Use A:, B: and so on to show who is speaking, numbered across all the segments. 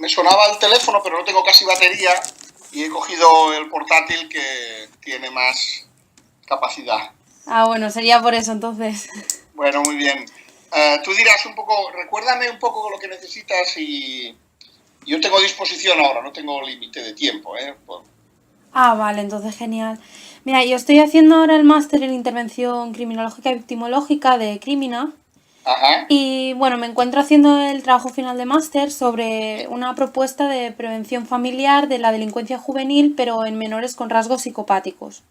A: me sonaba el teléfono, pero no tengo casi batería y he cogido el portátil que tiene más capacidad.
B: Ah, bueno, sería por eso entonces.
A: Bueno, muy bien. Tú dirás un poco, recuérdame un poco lo que necesitas y yo tengo disposición ahora, no tengo límite de tiempo, ¿eh?
B: Ah, vale, entonces genial. Mira, yo estoy haciendo ahora el máster en intervención criminológica y victimológica de Crimina.
A: Ajá,
B: Y bueno, me encuentro haciendo el trabajo final de máster sobre una propuesta de prevención familiar de la delincuencia juvenil, pero en menores con rasgos psicopáticos.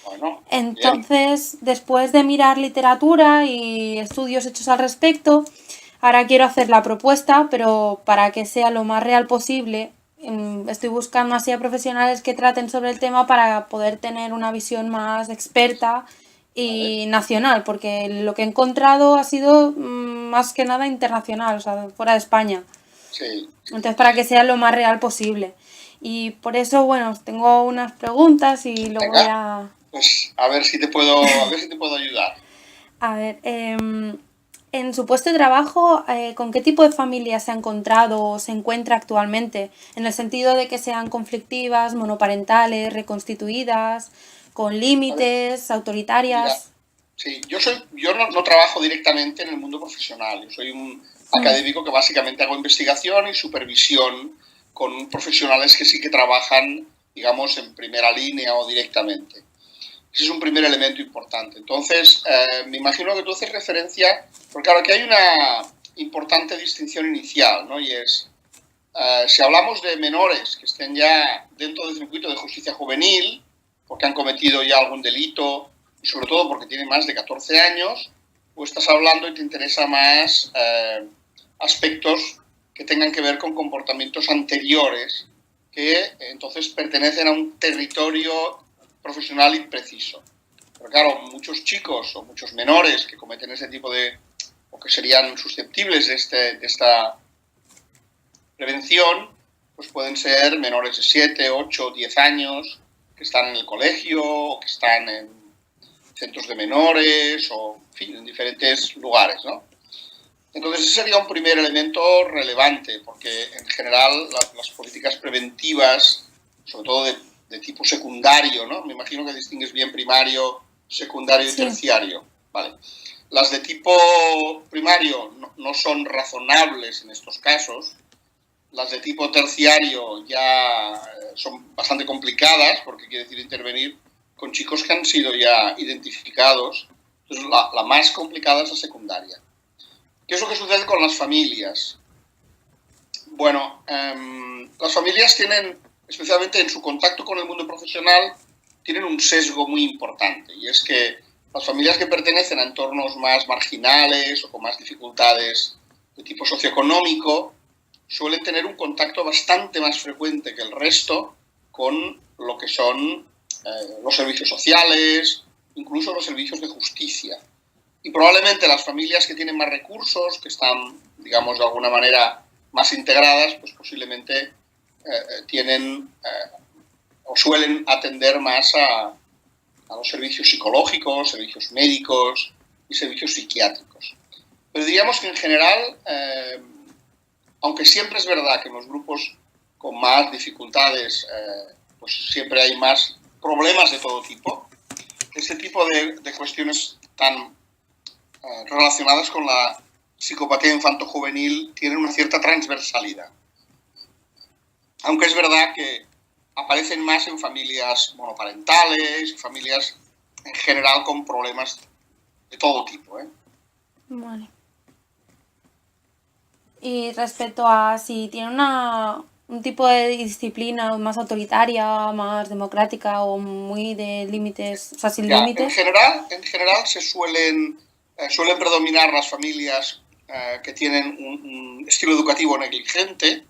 A: bueno, bien.
B: Entonces, después de mirar literatura y estudios hechos al respecto, ahora quiero hacer la propuesta, pero para que sea lo más real posible, estoy buscando así a profesionales que traten sobre el tema para poder tener una visión más experta
A: Vale,
B: y nacional, porque lo que he encontrado ha sido más que nada internacional, o sea, fuera de España.
A: sí, sí.
B: Entonces, para que sea lo más real posible. Y por eso, bueno, tengo unas preguntas y lo voy
A: Venga,
B: a...
A: pues a ver si te puedo ayudar.
B: A ver, en su puesto de trabajo, ¿con qué tipo de familia se ha encontrado o se encuentra actualmente? En el sentido de que sean conflictivas, monoparentales, reconstituidas, con
A: ¿Vale?
B: límites,
A: Mira,
B: autoritarias.
A: sí, yo no trabajo directamente en el mundo profesional. Yo soy un académico que básicamente hago investigación y supervisión con profesionales que sí que trabajan, digamos, en primera línea o directamente. Ese es un primer elemento importante. Entonces, me imagino que tú haces referencia, porque claro, aquí hay una importante distinción inicial, ¿no? Y es, si hablamos de menores que estén ya dentro del circuito de justicia juvenil, porque han cometido ya algún delito, y sobre todo porque tienen más de 14 años, pues estás hablando y te interesa más aspectos que tengan que ver con comportamientos anteriores que entonces pertenecen a un territorio profesional impreciso. Pero claro, muchos chicos o muchos menores que cometen ese tipo de, o que serían susceptibles de esta prevención, pues pueden ser menores de 7, 8, 10 años, que están en el colegio, o que están en centros de menores, o en fin, en diferentes lugares, ¿no? Entonces, ese sería un primer elemento relevante, porque en general las políticas preventivas, sobre todo de tipo secundario, ¿no? Me imagino que distingues bien primario, secundario y
B: Sí,
A: terciario. Vale. Las de tipo primario no son razonables en estos casos. Las de tipo terciario ya son bastante complicadas, porque quiere decir intervenir con chicos que han sido ya identificados. Entonces, la más complicada es la secundaria. ¿Qué es lo que sucede con las familias? Bueno, las familias tienen, especialmente en su contacto con el mundo profesional, tienen un sesgo muy importante, y es que las familias que pertenecen a entornos más marginales o con más dificultades de tipo socioeconómico suelen tener un contacto bastante más frecuente que el resto con lo que son los servicios sociales, incluso los servicios de justicia. Y probablemente las familias que tienen más recursos, que están, digamos, de alguna manera más integradas, pues posiblemente tienen o suelen atender más a los servicios psicológicos, servicios médicos y servicios psiquiátricos. Pero diríamos que en general, aunque siempre es verdad que en los grupos con más dificultades, pues siempre hay más problemas de todo tipo, este tipo de cuestiones tan relacionadas con la psicopatía infanto-juvenil tienen una cierta transversalidad. Aunque es verdad que aparecen más en familias monoparentales, familias en general con problemas de todo tipo, ¿eh?
B: vale. Y respecto a si tiene un tipo de disciplina más autoritaria, más democrática o muy de límites, o sea, sin
A: Ya,
B: límites.
A: en general suelen predominar las familias que tienen un estilo educativo negligente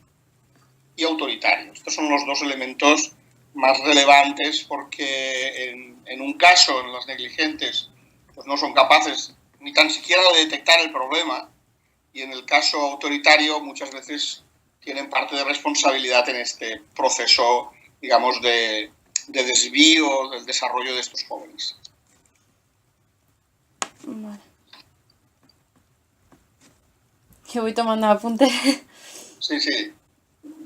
A: y autoritario. Estos son los dos elementos más relevantes porque en un caso, en las negligentes, pues no son capaces ni tan siquiera de detectar el problema, y en el caso autoritario muchas veces tienen parte de responsabilidad en este proceso, digamos, de desvío del desarrollo de estos jóvenes.
B: Vale. Que voy tomando apuntes.
A: Sí, sí.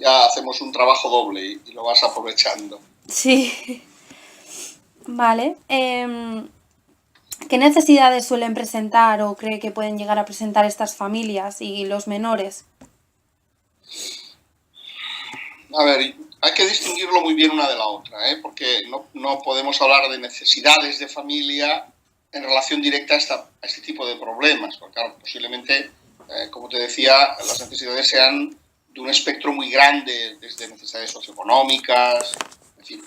A: ya hacemos un trabajo doble y lo vas aprovechando.
B: Sí. Vale. ¿Qué necesidades suelen presentar o cree que pueden llegar a presentar estas familias y los menores?
A: A ver, hay que distinguirlo muy bien una de la otra, ¿eh? Porque no podemos hablar de necesidades de familia en relación directa a este tipo de problemas, porque claro, posiblemente, como te decía, las necesidades sean de un espectro muy grande, desde necesidades socioeconómicas, en fin.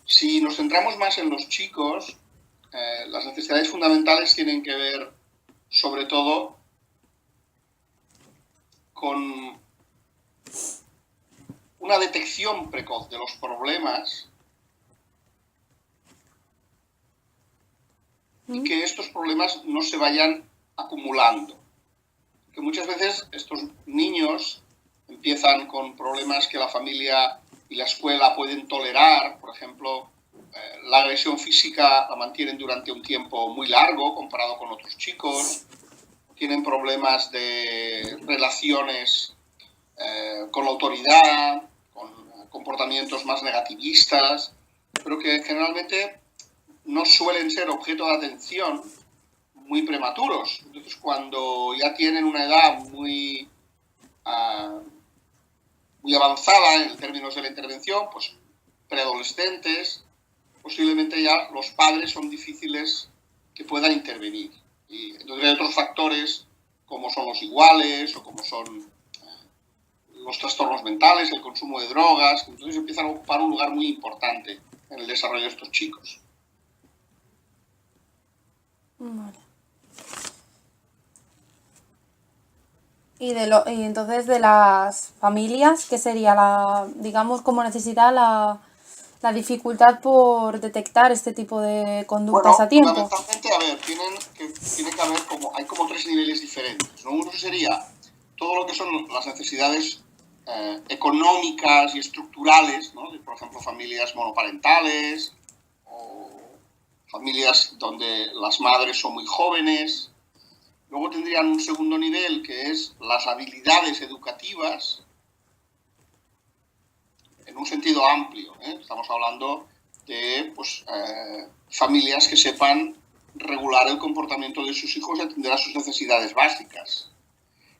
A: Si nos centramos más en los chicos, las necesidades fundamentales tienen que ver, sobre todo, con una detección precoz de los problemas y que estos problemas no se vayan acumulando. Que muchas veces estos niños empiezan con problemas que la familia y la escuela pueden tolerar, por ejemplo, la agresión física la mantienen durante un tiempo muy largo comparado con otros chicos, tienen problemas de relaciones con la autoridad, con comportamientos más negativistas, pero que generalmente no suelen ser objeto de atención muy prematuros. Entonces, cuando ya tienen una edad muy avanzada en términos de la intervención, pues preadolescentes, posiblemente ya los padres son difíciles que puedan intervenir. Y entonces hay otros factores como son los iguales o como son los trastornos mentales, el consumo de drogas, que entonces empiezan a ocupar un lugar muy importante en el desarrollo de estos chicos.
B: Vale. Y entonces de las familias, ¿qué sería digamos, como necesidad la dificultad por detectar este tipo de conductas a tiempo?
A: Fundamentalmente, a ver, tiene que haber hay como 3 niveles diferentes, ¿no? Uno sería todo lo que son las necesidades económicas y estructurales, ¿no? Por ejemplo, familias monoparentales o familias donde las madres son muy jóvenes. Luego tendrían un segundo nivel, que es las habilidades educativas, en un sentido amplio, ¿eh? Estamos hablando de familias que sepan regular el comportamiento de sus hijos y atender a sus necesidades básicas.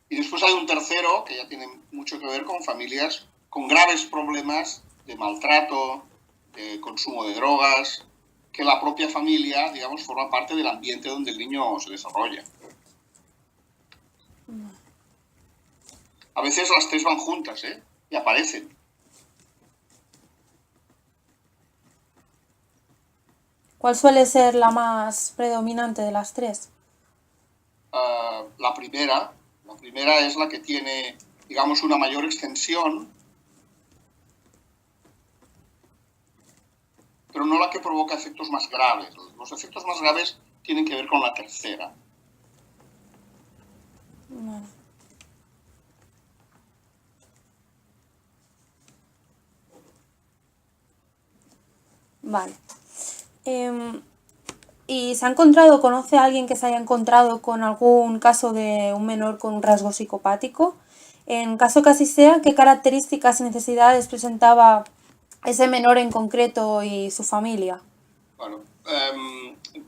A: Y después hay un tercero, que ya tiene mucho que ver con familias con graves problemas de maltrato, de consumo de drogas, que la propia familia, digamos, forma parte del ambiente donde el niño se desarrolla. A veces las 3 van juntas, ¿eh? Y aparecen.
B: ¿Cuál suele ser la más predominante de las 3?
A: La primera es la que tiene, digamos, una mayor extensión, pero no la que provoca efectos más graves. Los efectos más graves tienen que ver con la tercera.
B: Vale. ¿Y se ha encontrado, conoce a alguien que se haya encontrado con algún caso de un menor con un rasgo psicopático? En caso que así sea, ¿qué características y necesidades presentaba ese menor en concreto y su familia?
A: Bueno,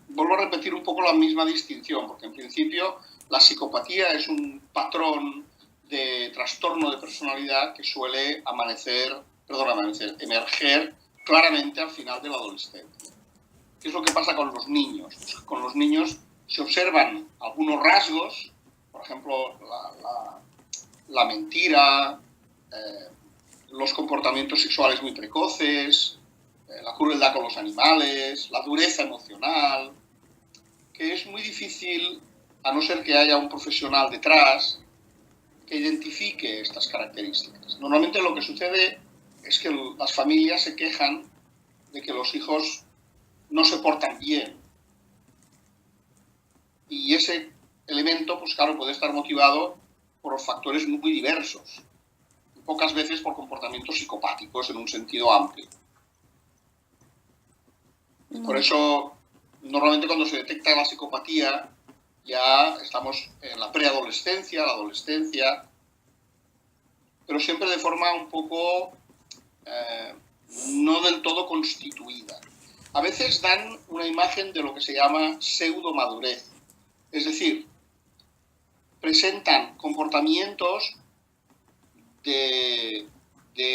A: vuelvo a repetir un poco la misma distinción, porque en principio la psicopatía es un patrón de trastorno de personalidad que suele emerger claramente al final de la adolescencia. ¿Qué es lo que pasa con los niños? Pues con los niños se observan algunos rasgos, por ejemplo, la mentira, los comportamientos sexuales muy precoces, la crueldad con los animales, la dureza emocional, que es muy difícil, a no ser que haya un profesional detrás, que identifique estas características. Normalmente lo que sucede es que las familias se quejan de que los hijos no se portan bien. Y ese elemento, pues claro, puede estar motivado por factores muy diversos. Y pocas veces por comportamientos psicopáticos en un sentido amplio. Por eso, normalmente cuando se detecta la psicopatía, ya estamos en la preadolescencia, la adolescencia, pero pero siempre de forma un poco no del todo constituida. A veces dan una imagen de lo que se llama pseudomadurez, es decir, presentan comportamientos de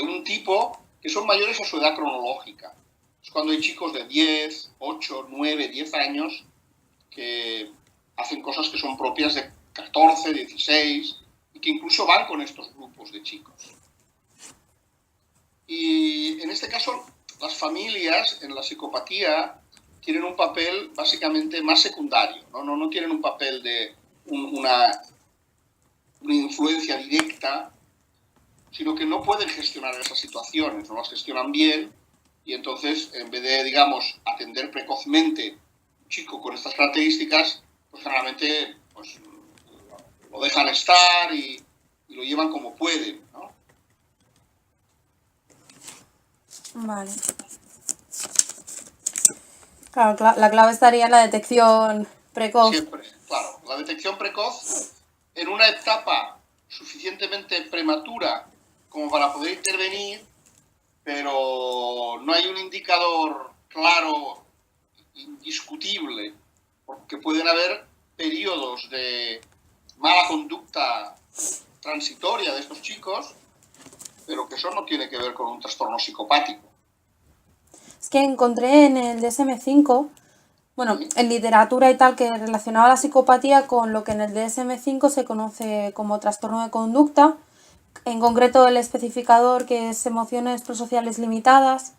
A: un tipo que son mayores a su edad cronológica. Es cuando hay chicos de 10, 8, 9, 10 años que hacen cosas que son propias de 14, 16 y que incluso van con estos grupos de chicos. Y en este caso, las familias en la psicopatía tienen un papel básicamente más secundario, no tienen un papel de una influencia directa, sino que no pueden gestionar esas situaciones, no las gestionan bien, y entonces, en vez de, digamos, atender precozmente un chico con estas características, pues generalmente pues, lo dejan estar y lo llevan como pueden, ¿no?
B: Vale. Claro, la clave estaría en la detección precoz.
A: Siempre, claro. La detección precoz en una etapa suficientemente prematura como para poder intervenir, pero no hay un indicador claro, indiscutible, porque pueden haber periodos de mala conducta transitoria de estos chicos, pero que eso no tiene que ver con un trastorno psicopático.
B: Es que encontré en el DSM-5, bueno, en literatura y tal, que relacionaba la psicopatía con lo que en el DSM-5 se conoce como trastorno de conducta, en concreto el especificador que es emociones prosociales limitadas,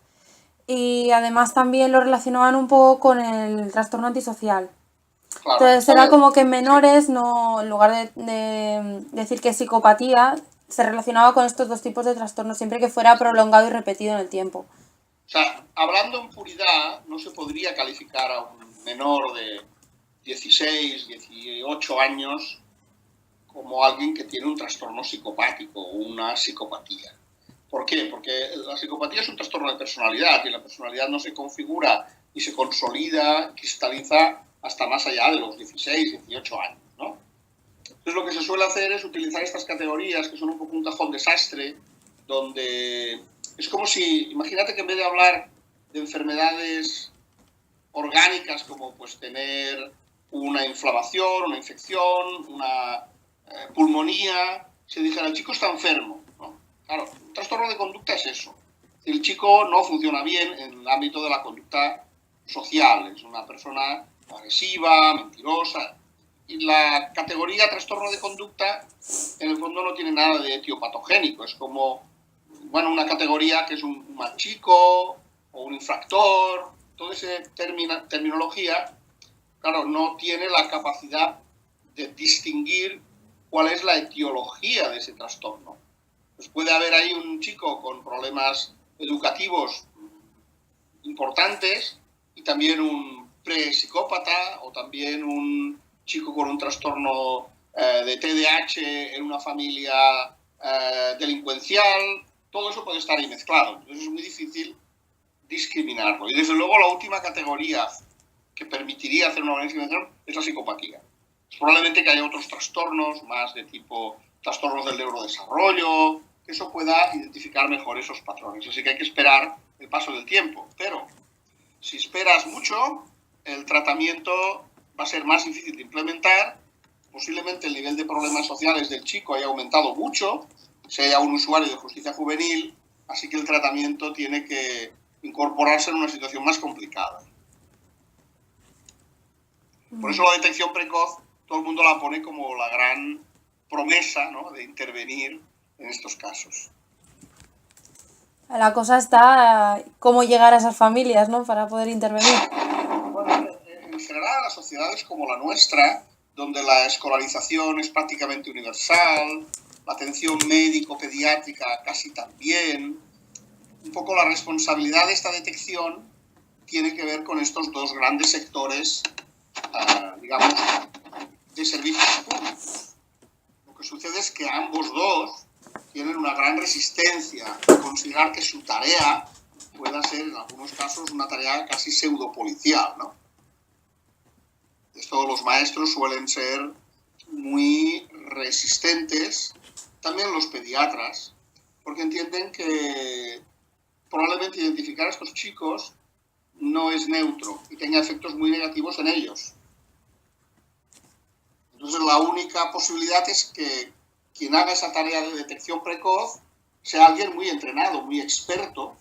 B: y además también lo relacionaban un poco con el trastorno antisocial.
A: Claro,
B: Entonces era como que en menores, no, en lugar de decir que es psicopatía, se relacionaba con estos dos tipos de trastornos, siempre que fuera prolongado y repetido en el tiempo.
A: O sea, hablando en puridad, no se podría calificar a un menor de 16, 18 años como alguien que tiene un trastorno psicopático o una psicopatía. ¿Por qué? Porque la psicopatía es un trastorno de personalidad y la personalidad no se configura y se consolida, cristaliza hasta más allá de los 16, 18 años, ¿no? Entonces lo que se suele hacer es utilizar estas categorías que son un poco un cajón desastre, donde es como si, imagínate que en vez de hablar de enfermedades orgánicas como pues tener una inflamación, una infección, una pulmonía, se dijera el chico está enfermo, ¿no? Claro, un trastorno de conducta es eso. El chico no funciona bien en el ámbito de la conducta social, es una persona agresiva, mentirosa. Y la categoría trastorno de conducta en el fondo no tiene nada de etiopatogénico, es como bueno, una categoría que es un mal chico o un infractor, toda esa terminología, claro, no tiene la capacidad de distinguir cuál es la etiología de ese trastorno. Pues puede haber ahí un chico con problemas educativos importantes y también un prepsicópata o también un chico con un trastorno de TDAH en una familia delincuencial. Todo eso puede estar ahí mezclado. Entonces es muy difícil discriminarlo. Y desde luego la última categoría que permitiría hacer una buena discriminación es la psicopatía. Es probablemente que haya otros trastornos, más de tipo trastornos del neurodesarrollo, que eso pueda identificar mejor esos patrones. Así que hay que esperar el paso del tiempo. Pero si esperas mucho, el tratamiento va a ser más difícil de implementar. Posiblemente el nivel de problemas sociales del chico haya aumentado mucho, sea un usuario de justicia juvenil, así que el tratamiento tiene que incorporarse en una situación más complicada. Por eso la detección precoz, todo el mundo la pone como la gran promesa, ¿no?, de intervenir en estos casos.
B: La cosa está cómo llegar a esas familias, ¿no?, para poder intervenir.
A: Bueno, en general, las sociedades como la nuestra, donde la escolarización es prácticamente universal, la atención médico-pediátrica casi también, un poco la responsabilidad de esta detección tiene que ver con estos dos grandes sectores, digamos, de servicios públicos. Lo que sucede es que ambos dos tienen una gran resistencia a considerar que su tarea pueda ser, en algunos casos, una tarea casi pseudopolicial, ¿no? Esto los maestros suelen ser muy resistentes, también los pediatras, porque entienden que probablemente identificar a estos chicos no es neutro y tenga efectos muy negativos en ellos. Entonces la única posibilidad es que quien haga esa tarea de detección precoz sea alguien muy entrenado, muy experto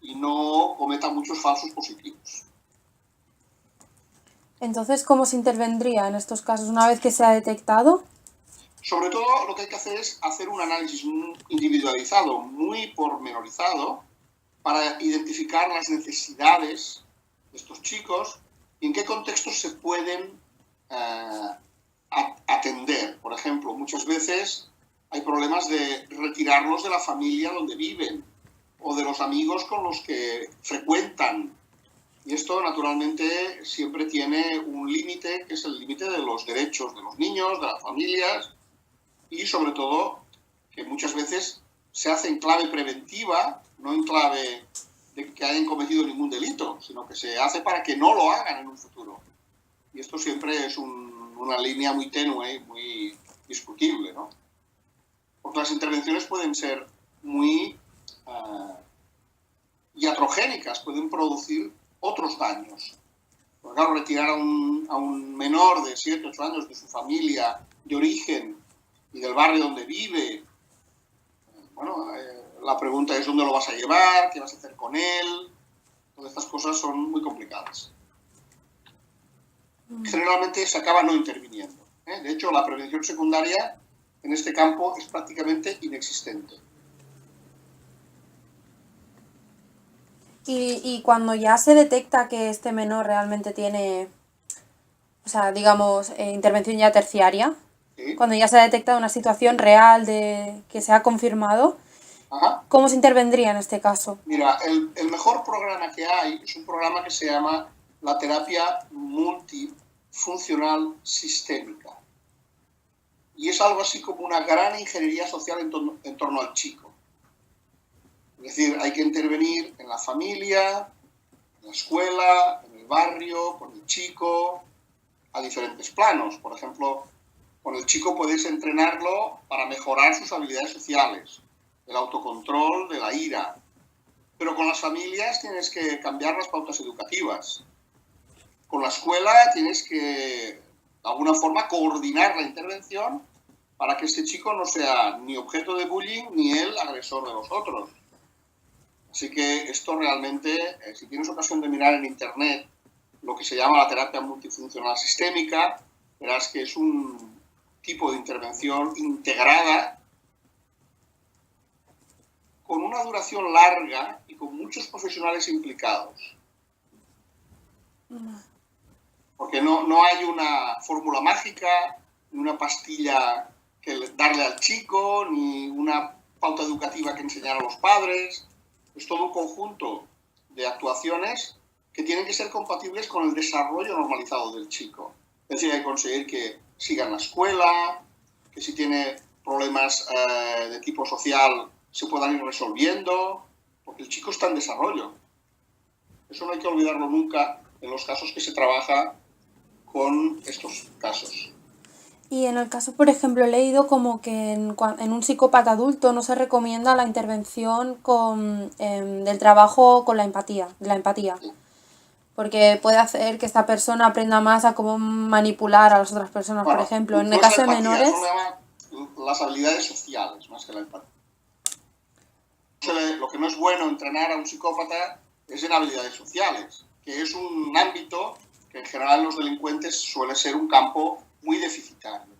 A: y no cometa muchos falsos positivos.
B: Entonces, ¿cómo se intervendría en estos casos una vez que se ha detectado?
A: Sobre todo lo que hay que hacer es hacer un análisis individualizado, muy pormenorizado, para identificar las necesidades de estos chicos y en qué contextos se pueden atender. Por ejemplo, muchas veces hay problemas de retirarlos de la familia donde viven o de los amigos con los que frecuentan. Y esto, naturalmente, siempre tiene un límite, que es el límite de los derechos de los niños, de las familias, y sobre todo que muchas veces se hace en clave preventiva, no en clave de que hayan cometido ningún delito, sino que se hace para que no lo hagan en un futuro. Y esto siempre es una línea muy tenue, muy discutible, ¿no? Porque las intervenciones pueden ser muy iatrogénicas, pueden producir otros daños. Porque claro, retirar a un menor de 7, 8 años de su familia de origen y del barrio donde vive, bueno, la pregunta es dónde lo vas a llevar, qué vas a hacer con él. Todas estas cosas son muy complicadas. Generalmente se acaba no interviniendo. De hecho, la prevención secundaria en este campo es prácticamente inexistente.
B: Y cuando ya se detecta que este menor realmente tiene, o sea, digamos, intervención ya terciaria, ¿sí? Cuando ya se ha detectado una situación real de que se ha confirmado,
A: ajá,
B: ¿cómo se intervendría en este caso?
A: Mira, el mejor programa que hay es un programa que se llama la terapia multifuncional sistémica. Y es algo así como una gran ingeniería social en torno al chico. Es decir, hay que intervenir en la familia, en la escuela, en el barrio, con el chico, a diferentes planos. Por ejemplo, con el chico puedes entrenarlo para mejorar sus habilidades sociales, el autocontrol de la ira. Pero con las familias tienes que cambiar las pautas educativas. Con la escuela tienes que, de alguna forma, coordinar la intervención para que este chico no sea ni objeto de bullying ni el agresor de los otros. Así que esto realmente, si tienes ocasión de mirar en internet lo que se llama la terapia multifuncional sistémica, verás que es un tipo de intervención integrada con una duración larga y con muchos profesionales implicados. Porque no hay una fórmula mágica, ni una pastilla que darle al chico, ni una pauta educativa que enseñar a los padres. Es todo un conjunto de actuaciones que tienen que ser compatibles con el desarrollo normalizado del chico. Es decir, hay que conseguir que siga en la escuela, que si tiene problemas de tipo social se puedan ir resolviendo, porque el chico está en desarrollo. Eso no hay que olvidarlo nunca en los casos que se trabaja con estos casos.
B: Y en el caso, por ejemplo, he leído como que en un psicópata adulto no se recomienda la intervención del trabajo con la empatía, de la empatía. Sí. Porque puede hacer que esta persona aprenda más a cómo manipular a las otras personas, bueno, por ejemplo. En el caso de menores...
A: Eso se llama las habilidades sociales, más que la empatía. Lo que no es bueno entrenar a un psicópata es en habilidades sociales, que es un ámbito que en general los delincuentes suele ser un campo muy deficitario.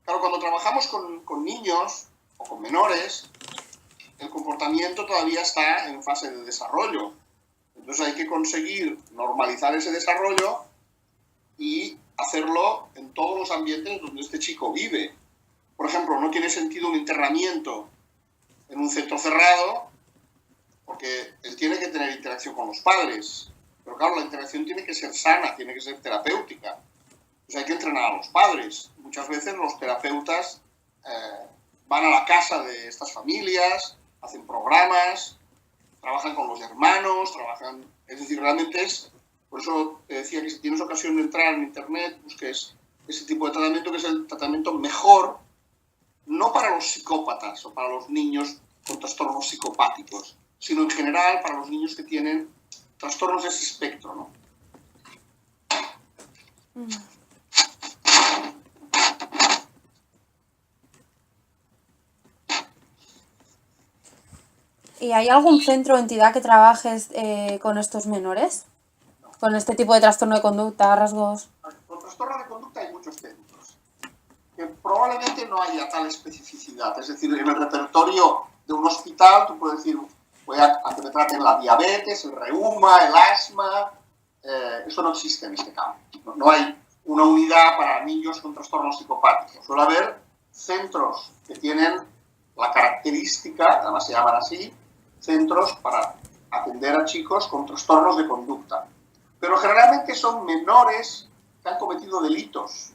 A: Claro, cuando trabajamos con niños o con menores, el comportamiento todavía está en fase de desarrollo. Entonces hay que conseguir normalizar ese desarrollo y hacerlo en todos los ambientes donde este chico vive. Por ejemplo, no tiene sentido un internamiento en un centro cerrado porque él tiene que tener interacción con los padres. Pero claro, la interacción tiene que ser sana, tiene que ser terapéutica. Pues hay que entrenar a los padres. Muchas veces los terapeutas van a la casa de estas familias, hacen programas, trabajan con los hermanos, es decir, realmente es, por eso te decía que si tienes ocasión de entrar en internet, busques ese tipo de tratamiento que es el tratamiento mejor, no para los psicópatas o para los niños con trastornos psicopáticos, sino en general para los niños que tienen trastornos de ese espectro, ¿no?
B: ¿Y hay algún centro o entidad que trabajes con estos menores? Con este tipo de trastorno de conducta, rasgos.
A: Con trastorno de conducta hay muchos centros. Que probablemente no haya tal especificidad. Es decir, en el repertorio de un hospital tú puedes decir, voy a que me traten la diabetes, el reuma, el asma. Eso no existe en este campo. No hay una unidad para niños con trastornos psicopáticos. Suele haber centros que tienen la característica, además se llaman así, centros para atender a chicos con trastornos de conducta. Pero generalmente son menores que han cometido delitos.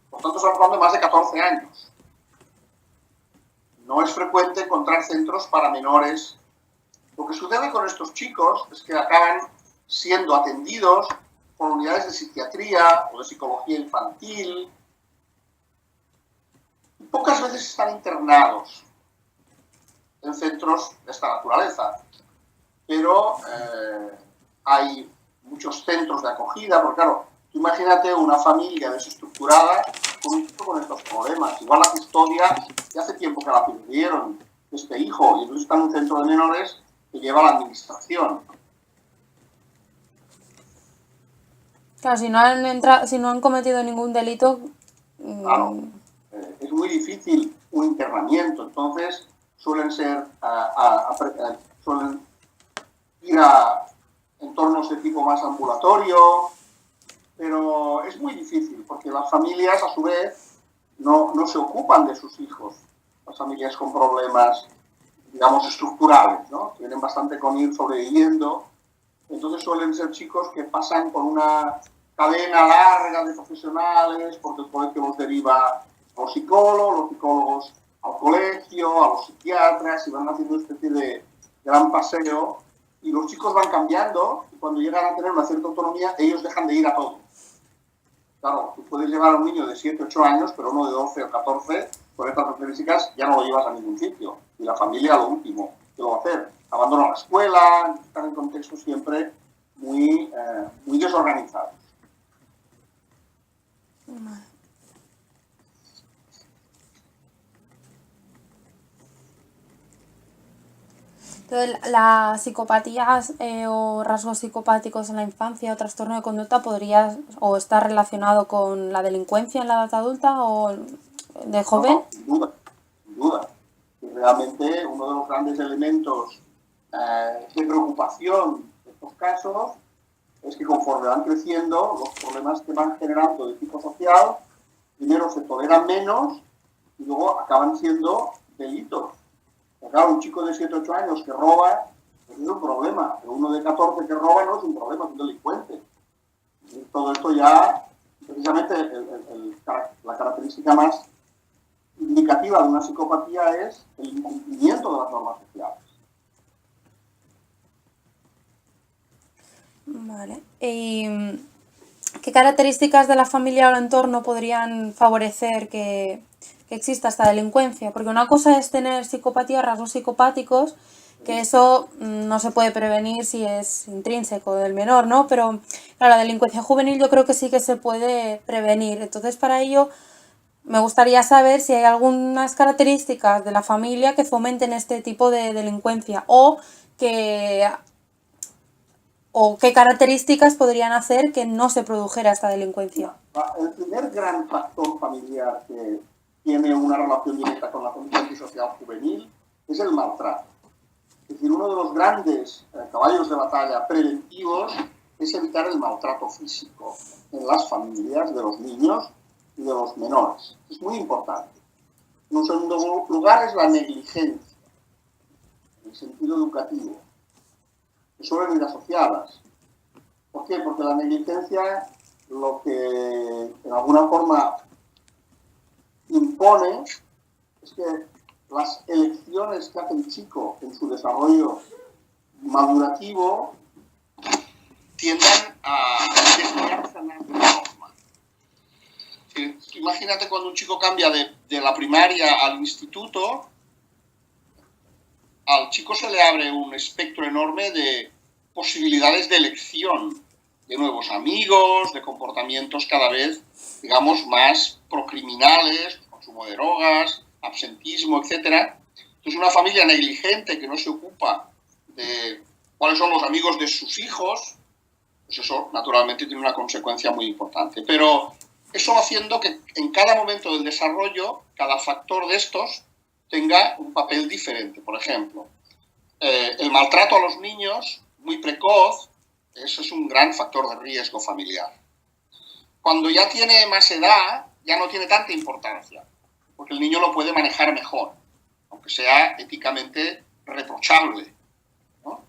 A: Por tanto, estamos hablando de más de 14 años. No es frecuente encontrar centros para menores. Lo que sucede con estos chicos es que acaban siendo atendidos por unidades de psiquiatría o de psicología infantil. Y pocas veces están internados en centros de esta naturaleza. Pero hay muchos centros de acogida, porque claro, tú imagínate una familia desestructurada con estos problemas. Igual la custodia, ya hace tiempo que la perdieron, este hijo, y entonces está en un centro de menores que lleva la administración.
B: Claro, si no han cometido ningún delito...
A: Claro, es muy difícil un internamiento, entonces suelen ir a entornos de tipo más ambulatorio, pero es muy difícil porque las familias a su vez no se ocupan de sus hijos, las familias con problemas, digamos, estructurales, ¿no? Tienen bastante con ir sobreviviendo, entonces suelen ser chicos que pasan por una cadena larga de profesionales, porque el colegio los deriva a los psicólogos al colegio, a los psiquiatras, y van haciendo una especie de gran paseo. Y los chicos van cambiando y cuando llegan a tener una cierta autonomía, ellos dejan de ir a todo. Claro, tú puedes llevar a un niño de 7, 8 años, pero uno de 12 o 14, con estas características, ya no lo llevas a ningún sitio. Y la familia lo último que lo va a hacer. Abandona la escuela, están en contextos siempre muy desorganizados.
B: Entonces, las psicopatías o rasgos psicopáticos en la infancia o trastorno de conducta podría o estar relacionado con la delincuencia en la edad adulta o de joven.
A: No, sin duda. Y realmente uno de los grandes elementos de preocupación de estos casos es que conforme van creciendo, los problemas que van generando de tipo social, primero se toleran menos y luego acaban siendo delitos. Claro, un chico de 7 o 8 años que roba pues es un problema, pero uno de 14 que roba no es un problema, es un delincuente. Y todo esto ya, precisamente, la característica más indicativa de una psicopatía es el incumplimiento de las normas sociales.
B: Vale. ¿Y qué características de la familia o el entorno podrían favorecer que exista esta delincuencia? Porque una cosa es tener psicopatía, rasgos psicopáticos, que eso no se puede prevenir si es intrínseco del menor, ¿no? Pero claro, la delincuencia juvenil yo creo que sí que se puede prevenir. Entonces, para ello me gustaría saber si hay algunas características de la familia que fomenten este tipo de delincuencia o qué características podrían hacer que no se produjera esta delincuencia.
A: El primer gran factor familiar que tiene una relación directa con la conducta antisocial juvenil es el maltrato. Es decir, uno de los grandes caballos de batalla preventivos es evitar el maltrato físico en las familias de los niños y de los menores. Es muy importante. En un segundo lugar es la negligencia, en el sentido educativo, que suelen ir asociadas. ¿Por qué? Porque la negligencia lo que en alguna forma impone es que las elecciones que hace el chico en su desarrollo madurativo tiendan a desviarse de la norma. Imagínate cuando un chico cambia de la primaria al instituto, al chico se le abre un espectro enorme de posibilidades de elección, de nuevos amigos, de comportamientos cada vez, digamos, más procriminales, consumo de drogas, absentismo, etc. Entonces, una familia negligente que no se ocupa de cuáles son los amigos de sus hijos, pues eso naturalmente tiene una consecuencia muy importante. Pero eso haciendo que en cada momento del desarrollo, cada factor de estos tenga un papel diferente. Por ejemplo, el maltrato a los niños muy precoz, eso es un gran factor de riesgo familiar. Cuando ya tiene más edad, ya no tiene tanta importancia, porque el niño lo puede manejar mejor, aunque sea éticamente reprochable, ¿no?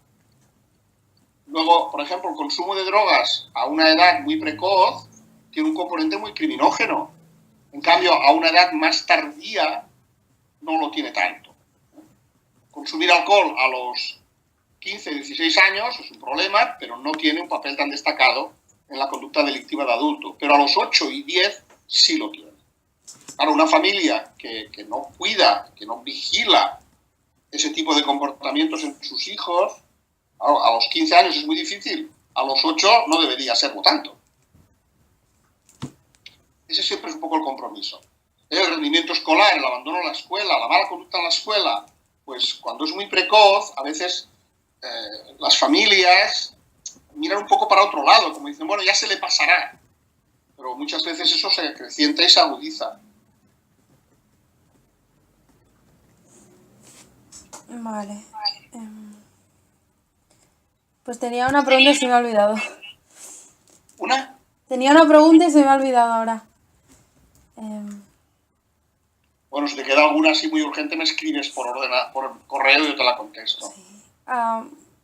A: Luego, por ejemplo, el consumo de drogas a una edad muy precoz tiene un componente muy criminógeno. En cambio, a una edad más tardía no lo tiene tanto. Consumir alcohol a los 15, 16 años es un problema, pero no tiene un papel tan destacado en la conducta delictiva de adulto. Pero a los 8 y 10 sí lo tiene. Claro, una familia que no cuida, que no vigila ese tipo de comportamientos en sus hijos, a los 15 años es muy difícil, a los 8 no debería serlo tanto. Ese siempre es un poco el compromiso. El rendimiento escolar, el abandono de la escuela, la mala conducta en la escuela, pues cuando es muy precoz, a veces las familias miran un poco para otro lado, como dicen, bueno, ya se le pasará. Pero muchas veces eso se acrecienta y se agudiza.
B: Vale. Pues tenía una pregunta y se me ha olvidado.
A: ¿Una?
B: Tenía una pregunta y se me ha olvidado ahora.
A: Bueno, si te queda alguna así muy urgente, me escribes por correo y yo te la contesto.
B: Sí.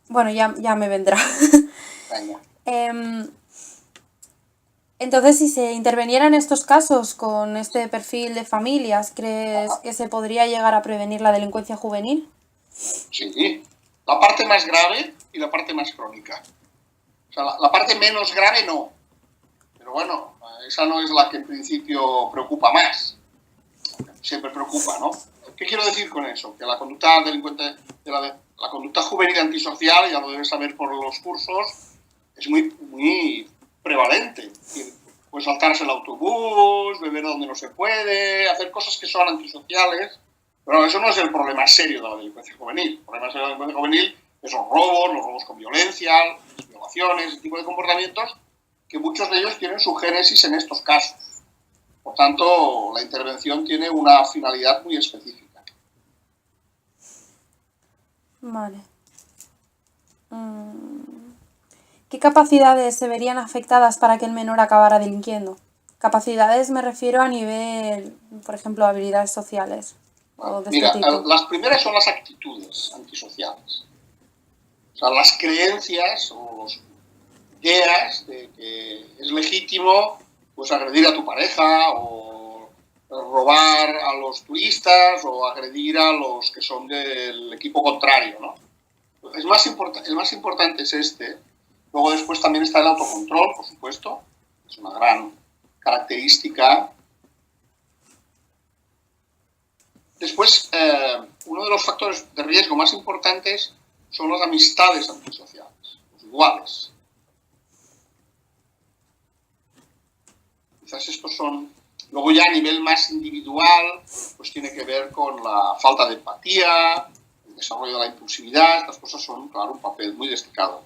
B: Bueno, ya me vendrá.
A: Venga.
B: Entonces, si se interviniera en estos casos con este perfil de familias, ¿crees que se podría llegar a prevenir la delincuencia juvenil?
A: Sí, la parte más grave y la parte más crónica. O sea, la parte menos grave no. Pero bueno, esa no es la que en principio preocupa más. Siempre preocupa, ¿no? ¿Qué quiero decir con eso? Que la conducta delincuente, la conducta juvenil antisocial, ya lo debes saber por los cursos, es muy prevalente. Es decir, pues saltarse el autobús, beber donde no se puede, hacer cosas que son antisociales. Pero eso no es el problema serio de la delincuencia juvenil. El problema serio de la delincuencia juvenil es los robos con violencia, las violaciones, ese tipo de comportamientos, que muchos de ellos tienen su génesis en estos casos. Por tanto, la intervención tiene una finalidad muy específica.
B: Vale. ¿Qué capacidades se verían afectadas para que el menor acabara delinquiendo? Capacidades me refiero a nivel, por ejemplo, habilidades sociales.
A: Mira, las primeras son las actitudes antisociales. O sea, las creencias o las ideas de que es legítimo pues agredir a tu pareja o robar a los turistas o agredir a los que son del equipo contrario, ¿no? El más importante es este. Luego después también está el autocontrol, por supuesto. Es una gran característica. Después, uno de los factores de riesgo más importantes son las amistades antisociales, los iguales. Quizás estos son... Luego ya a nivel más individual, pues tiene que ver con la falta de empatía, el desarrollo de la impulsividad. Estas cosas son, claro, un papel muy destacado.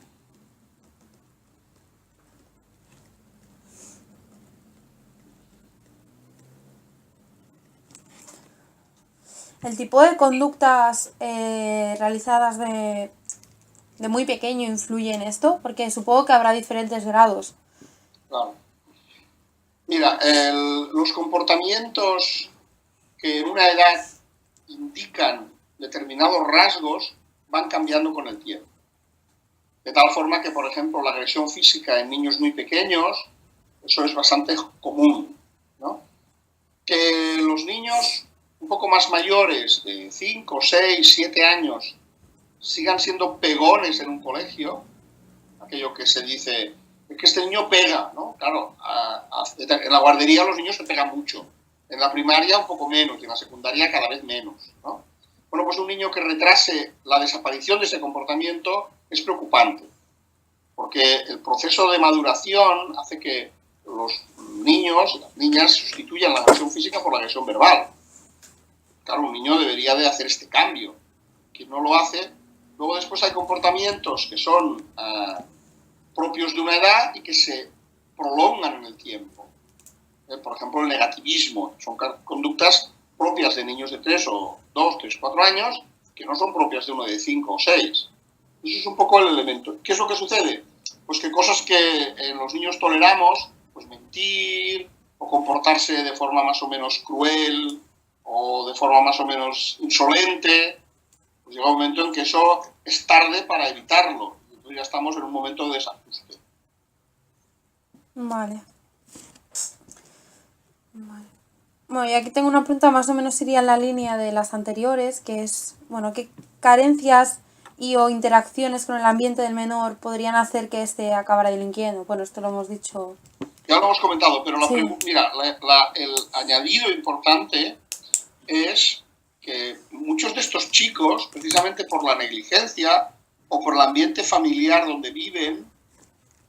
B: ¿El tipo de conductas realizadas de muy pequeño influye en esto? Porque supongo que habrá diferentes grados.
A: Claro. Mira, los comportamientos que en una edad indican determinados rasgos van cambiando con el tiempo. De tal forma que, por ejemplo, la agresión física en niños muy pequeños, eso es bastante común, ¿no? Que los niños un poco más mayores, de 5, 6, 7 años, sigan siendo pegones en un colegio, aquello que se dice, es que este niño pega, ¿no? Claro, en la guardería los niños se pegan mucho, en la primaria un poco menos y en la secundaria cada vez menos, ¿no? Bueno, pues un niño que retrase la desaparición de ese comportamiento es preocupante, porque el proceso de maduración hace que los niños y las niñas sustituyan la agresión física por la agresión verbal. Claro, un niño debería de hacer este cambio. Quien no lo hace, luego después hay comportamientos que son propios de una edad y que se prolongan en el tiempo. Por ejemplo, el negativismo. Son conductas propias de niños de 3 o 2, 3, 4 años que no son propias de uno de 5 o 6. Eso es un poco el elemento. ¿Qué es lo que sucede? Pues que cosas que en los niños toleramos, pues mentir o comportarse de forma más o menos cruel o de forma más o menos insolente, pues llega un momento en que eso es tarde para evitarlo. Entonces ya estamos en un momento de desajuste.
B: Vale. Bueno, y aquí tengo una pregunta más o menos iría en la línea de las anteriores, que es, bueno, ¿qué carencias y o interacciones con el ambiente del menor podrían hacer que éste acabara delinquiendo? Bueno, esto lo hemos dicho.
A: Ya lo hemos comentado, pero
B: Sí.
A: mira, el añadido importante es que muchos de estos chicos, precisamente por la negligencia o por el ambiente familiar donde viven,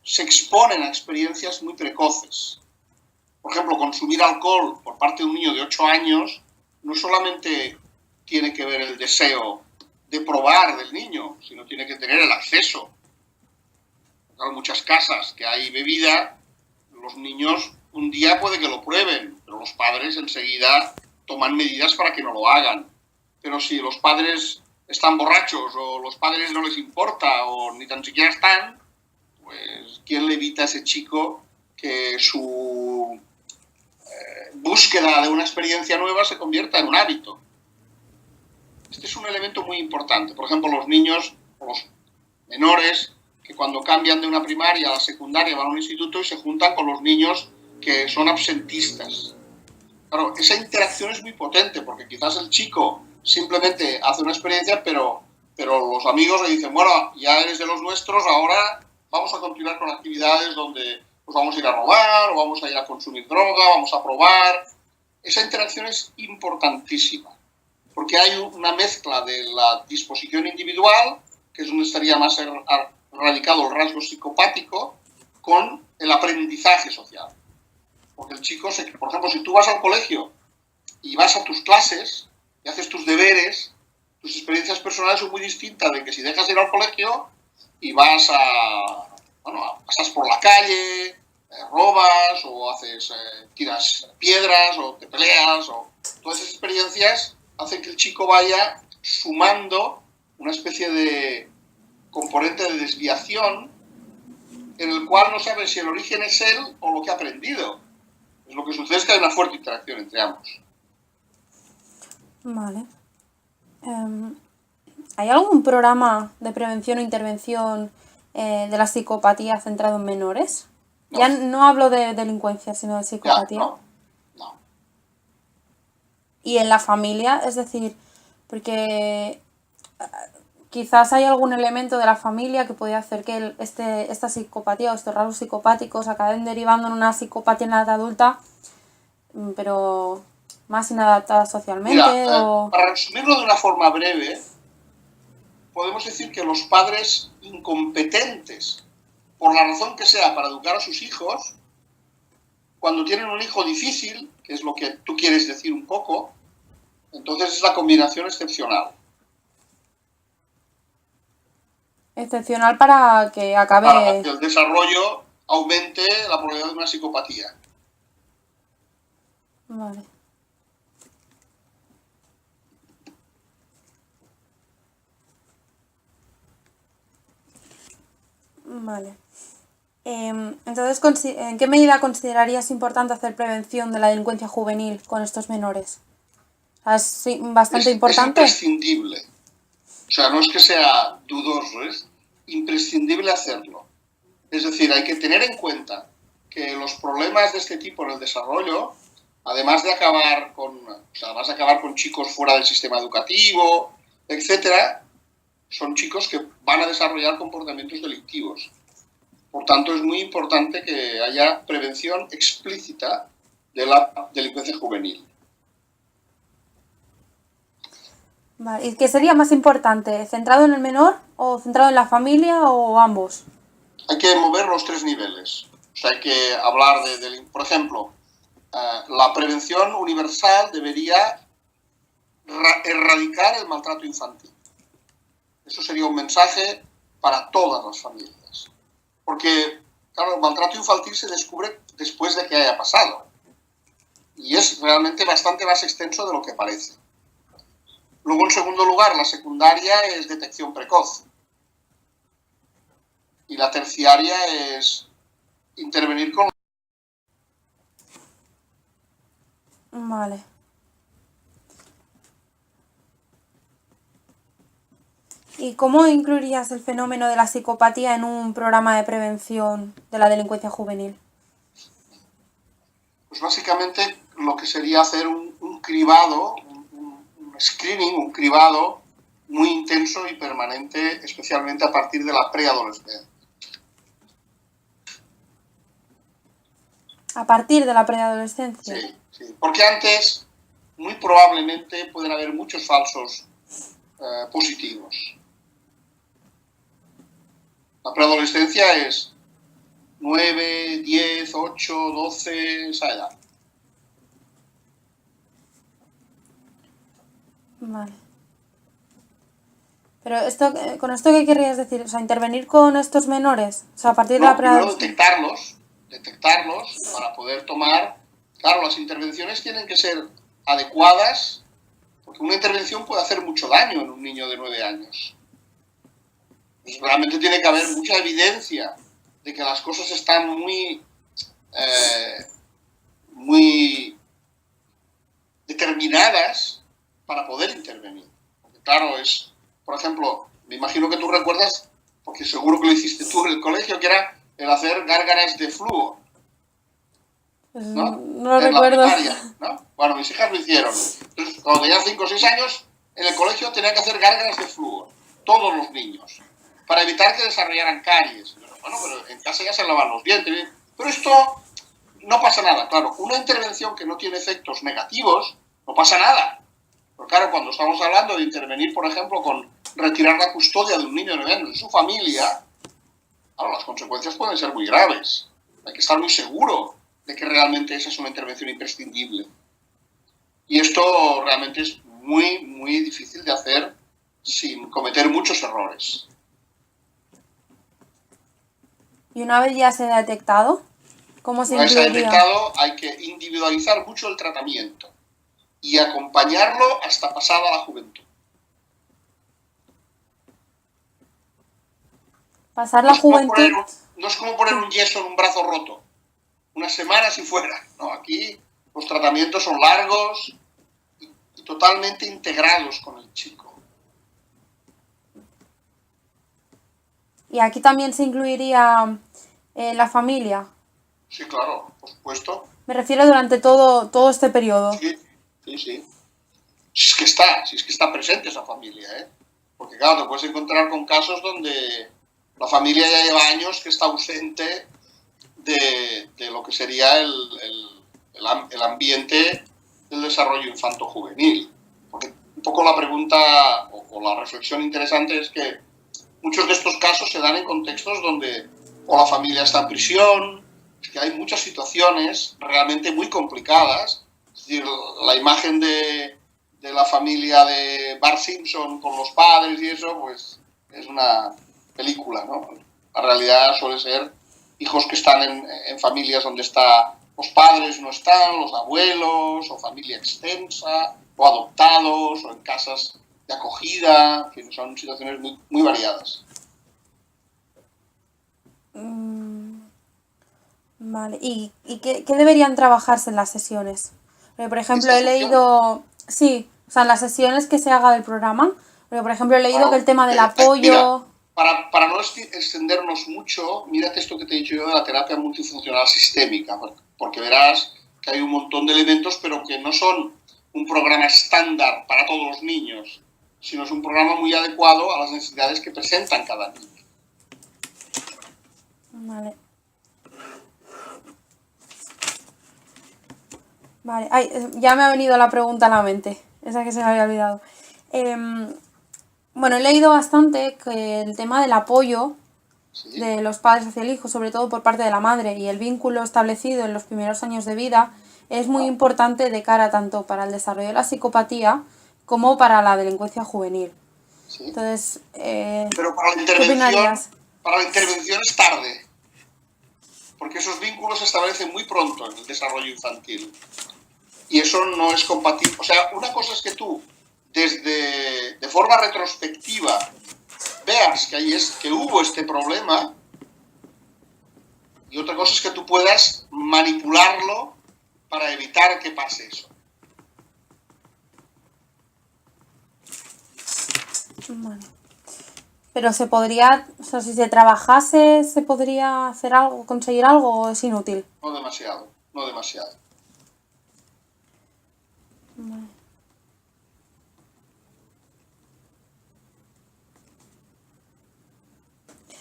A: se exponen a experiencias muy precoces. Por ejemplo, consumir alcohol por parte de un niño de 8 años no solamente tiene que ver el deseo de probar del niño, sino tiene que tener el acceso. En muchas casas que hay bebida, los niños un día puede que lo prueben, pero los padres enseguida toman medidas para que no lo hagan. Pero si los padres están borrachos o los padres no les importa o ni tan siquiera están, pues ¿quién le evita a ese chico que su búsqueda de una experiencia nueva se convierta en un hábito? Este es un elemento muy importante. Por ejemplo, los niños o los menores que cuando cambian de una primaria a la secundaria van a un instituto y se juntan con los niños que son absentistas. Claro, esa interacción es muy potente porque quizás el chico simplemente hace una experiencia, pero los amigos le dicen, bueno, ya eres de los nuestros, ahora vamos a continuar con actividades donde pues vamos a ir a robar o vamos a ir a consumir droga, vamos a probar. Esa interacción es importantísima porque hay una mezcla de la disposición individual, que es donde estaría más radicado el rasgo psicopático, con el aprendizaje social. Porque el chico, por ejemplo, si tú vas al colegio y vas a tus clases y haces tus deberes, tus experiencias personales son muy distintas de que si dejas de ir al colegio y vas pasas por la calle, robas o tiras piedras o te peleas. Todas esas experiencias hacen que el chico vaya sumando una especie de componente de desviación en el cual no sabe si el origen es él o lo que ha aprendido. Es lo que sucede es que hay una fuerte interacción entre ambos.
B: Vale. ¿Hay algún programa de prevención o intervención de la psicopatía centrado en menores?
A: No.
B: Ya no hablo de delincuencia, sino de psicopatía.
A: No.
B: Y en la familia, es decir, porque quizás hay algún elemento de la familia que puede hacer que esta psicopatía o estos rasgos psicopáticos acaben derivando en una psicopatía en la edad adulta, pero más inadaptada socialmente.
A: Para resumirlo de una forma breve, podemos decir que los padres incompetentes, por la razón que sea, para educar a sus hijos, cuando tienen un hijo difícil, que es lo que tú quieres decir un poco, entonces es la combinación excepcional.
B: Excepcional para que acabe...
A: Para que el desarrollo aumente la probabilidad de una psicopatía.
B: Vale. Vale. Entonces, ¿en qué medida considerarías importante hacer prevención de la delincuencia juvenil con estos menores? ¿Es bastante importante?
A: Es imprescindible. O sea, no es que sea dudoso, es imprescindible hacerlo. Es decir, hay que tener en cuenta que los problemas de este tipo en el desarrollo, además de acabar con chicos fuera del sistema educativo, etcétera, son chicos que van a desarrollar comportamientos delictivos. Por tanto, es muy importante que haya prevención explícita de la delincuencia juvenil.
B: Vale. ¿Y qué sería más importante? ¿Centrado en el menor o centrado en la familia o ambos?
A: Hay que mover los tres niveles. O sea, hay que hablar por ejemplo, la prevención universal debería erradicar el maltrato infantil. Eso sería un mensaje para todas las familias. Porque, claro, el maltrato infantil se descubre después de que haya pasado. Y es realmente bastante más extenso de lo que parece. Luego, en segundo lugar, la secundaria es detección precoz. Y la terciaria es intervenir con...
B: Vale. ¿Y cómo incluirías el fenómeno de la psicopatía en un programa de prevención de la delincuencia juvenil?
A: Pues básicamente lo que sería hacer un cribado, un screening, un cribado muy intenso y permanente, especialmente a partir de la preadolescencia.
B: A partir de la preadolescencia.
A: Sí, sí. Porque antes, muy probablemente, pueden haber muchos falsos positivos. La preadolescencia es 9, 10, 8, 12, esa edad.
B: Vale. Pero con esto, ¿qué querrías decir? O sea, intervenir con estos menores. O sea, a partir de la
A: Primero
B: preadolescencia.
A: detectarlos para poder tomar... Claro, las intervenciones tienen que ser adecuadas, porque una intervención puede hacer mucho daño en un niño de 9 años. Pues realmente tiene que haber mucha evidencia de que las cosas están muy determinadas para poder intervenir. Porque claro, por ejemplo, me imagino que tú recuerdas, porque seguro que lo hiciste tú en el colegio, que era el hacer gárgaras de flúor, ¿no?
B: No lo
A: En la
B: recuerdo.
A: primaria, ¿no? Bueno, mis hijas lo hicieron. Entonces, cuando tenían 5 o 6 años, en el colegio tenían que hacer gárgaras de flúor, todos los niños, para evitar que desarrollaran caries. Bueno, pero en casa ya se lavan los dientes. Pero esto no pasa nada, claro. Una intervención que no tiene efectos negativos, no pasa nada. Pero claro, cuando estamos hablando de intervenir, por ejemplo, con retirar la custodia de un niño de 9 años de su familia, claro, las consecuencias pueden ser muy graves. Hay que estar muy seguro de que realmente esa es una intervención imprescindible. Y esto realmente es muy, muy difícil de hacer sin cometer muchos errores.
B: ¿Y una vez ya se ha detectado? ¿Cómo se
A: Una vez se ha
B: incluiría?
A: detectado, hay que individualizar mucho el tratamiento y acompañarlo hasta pasada la juventud.
B: Pasar
A: No
B: la
A: es como poner
B: juventud.
A: no es como poner un yeso en un brazo roto. Unas semanas y fuera. No, aquí los tratamientos son largos y totalmente integrados con el chico.
B: Y aquí también se incluiría la familia.
A: Sí, claro, por supuesto.
B: Me refiero durante todo este periodo.
A: Sí, sí, sí. Si es que está presente esa familia, ¿eh? Porque claro, te puedes encontrar con casos donde la familia ya lleva años que está ausente de lo que sería el ambiente del desarrollo infanto-juvenil. Porque un poco la pregunta o la reflexión interesante es que muchos de estos casos se dan en contextos donde o la familia está en prisión, es que hay muchas situaciones realmente muy complicadas. Es decir, la imagen de la familia de Bart Simpson con los padres y eso, pues es una película, ¿no? La realidad suele ser hijos que están en familias donde los padres no están, los abuelos, o familia extensa, o adoptados, o en casas de acogida, en fin, son situaciones muy, muy variadas.
B: Vale. ¿Y qué deberían trabajarse en las sesiones? Porque, por ejemplo,
A: Esta
B: he
A: sesión,
B: leído... Sí, o sea, en las sesiones que se haga del programa. Porque, por ejemplo, he leído que el
A: bueno,
B: tema del
A: mira,
B: apoyo...
A: para no extendernos mucho, mírate esto que te he dicho yo de la terapia multifuncional sistémica, porque verás que hay un montón de elementos, pero que no son un programa estándar para todos los niños, sino es un programa muy adecuado a las necesidades que presentan cada niño.
B: Vale. Vale. Ay, ya me ha venido la pregunta a la mente. Esa que se me había olvidado. Bueno, he leído bastante que el tema del apoyo
A: ¿Sí?
B: de los padres hacia el hijo, sobre todo por parte de la madre, y el vínculo establecido en los primeros años de vida, es muy importante de cara tanto para el desarrollo de la psicopatía como para la delincuencia juvenil.
A: ¿Sí?
B: Entonces,
A: Pero
B: ¿qué opinarías?
A: para la intervención es tarde, porque esos vínculos se establecen muy pronto en el desarrollo infantil. Y eso no es compatible. O sea, una cosa es que tú, de forma retrospectiva, veas que hubo este problema, y otra cosa es que tú puedas manipularlo para evitar que pase eso.
B: Bueno. Pero se podría, o sea, si se trabajase, ¿se podría hacer algo, conseguir algo o es inútil?
A: No demasiado, no demasiado.
B: Vale.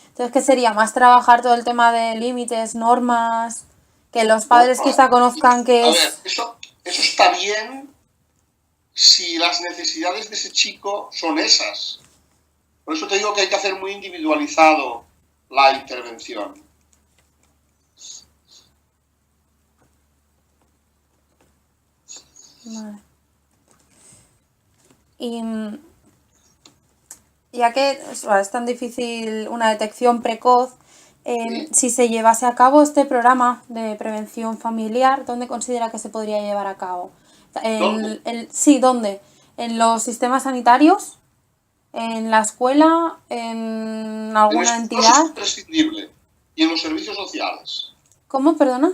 B: Entonces, ¿qué sería? ¿Más trabajar todo el tema de límites, normas? Que los padres quizá conozcan que
A: A ver,
B: es...
A: eso está bien si las necesidades de ese chico son esas. Por eso te digo que hay que hacer muy individualizado la intervención.
B: Vale. Y ya que es tan difícil una detección precoz,
A: ¿Sí?
B: si se llevase a cabo este programa de prevención familiar, ¿dónde considera que se podría llevar a cabo?
A: ¿Dónde?
B: Sí, ¿dónde? ¿En los sistemas sanitarios? ¿En la escuela? ¿En
A: En
B: alguna
A: estos dos es
B: entidad?
A: imprescindible. Y en los servicios sociales.
B: ¿Cómo? Perdona.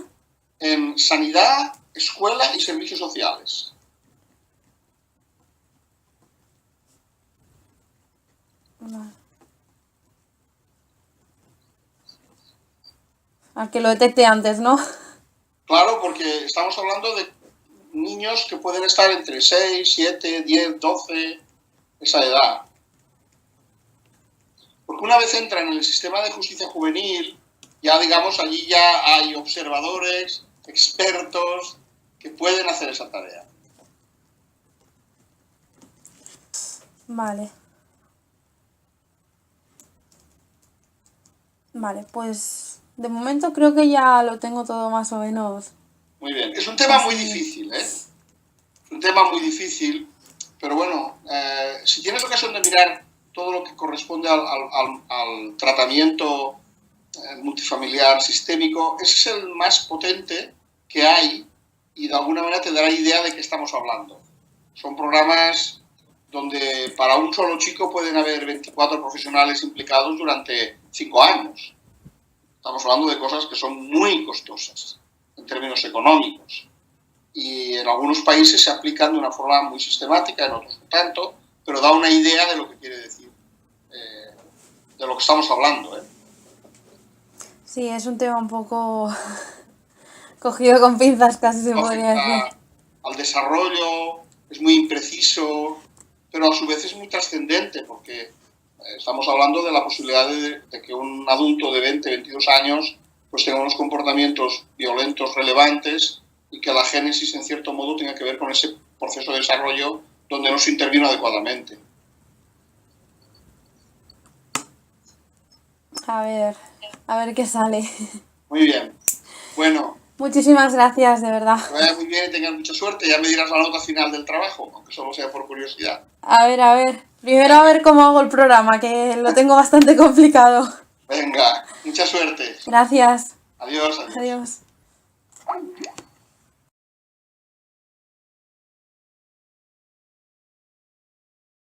A: En sanidad, escuela y servicios sociales.
B: Vale. Al que lo detecte antes, ¿no?
A: Claro, porque estamos hablando de niños que pueden estar entre 6, 7, 10, 12, esa edad. Porque una vez entran en el sistema de justicia juvenil, ya digamos, allí ya hay observadores, expertos, que pueden hacer esa tarea.
B: Vale. Vale, pues de momento creo que ya lo tengo todo más o menos
A: Muy bien. Es un tema muy
B: así.
A: difícil, ¿eh? Es un tema muy difícil, pero bueno, si tienes ocasión de mirar todo lo que corresponde al tratamiento multifamiliar sistémico, ese es el más potente que hay y de alguna manera te dará idea de qué estamos hablando. Son programas donde para un solo chico pueden haber 24 profesionales implicados durante 5 años. Estamos hablando de cosas que son muy costosas en términos económicos. Y en algunos países se aplican de una forma muy sistemática, en otros no tanto, pero da una idea de lo que quiere decir, de lo que estamos hablando.
B: Sí, es un tema un poco cogido con pinzas, casi se podría decir.
A: Al desarrollo, es muy impreciso, pero a su vez es muy trascendente, porque estamos hablando de la posibilidad de que un adulto de 20, 22 años pues tenga unos comportamientos violentos relevantes y que la génesis en cierto modo tenga que ver con ese proceso de desarrollo donde no se intervino adecuadamente.
B: A ver qué sale.
A: Muy bien. Bueno,
B: Muchísimas gracias, de verdad.
A: que vaya muy bien y tengas mucha suerte. Ya me dirás la nota final del trabajo, aunque solo sea por curiosidad.
B: A ver. Primero a ver cómo hago el programa, que lo tengo bastante complicado.
A: Venga, mucha suerte.
B: Gracias.
A: Adiós, adiós.
B: Adiós.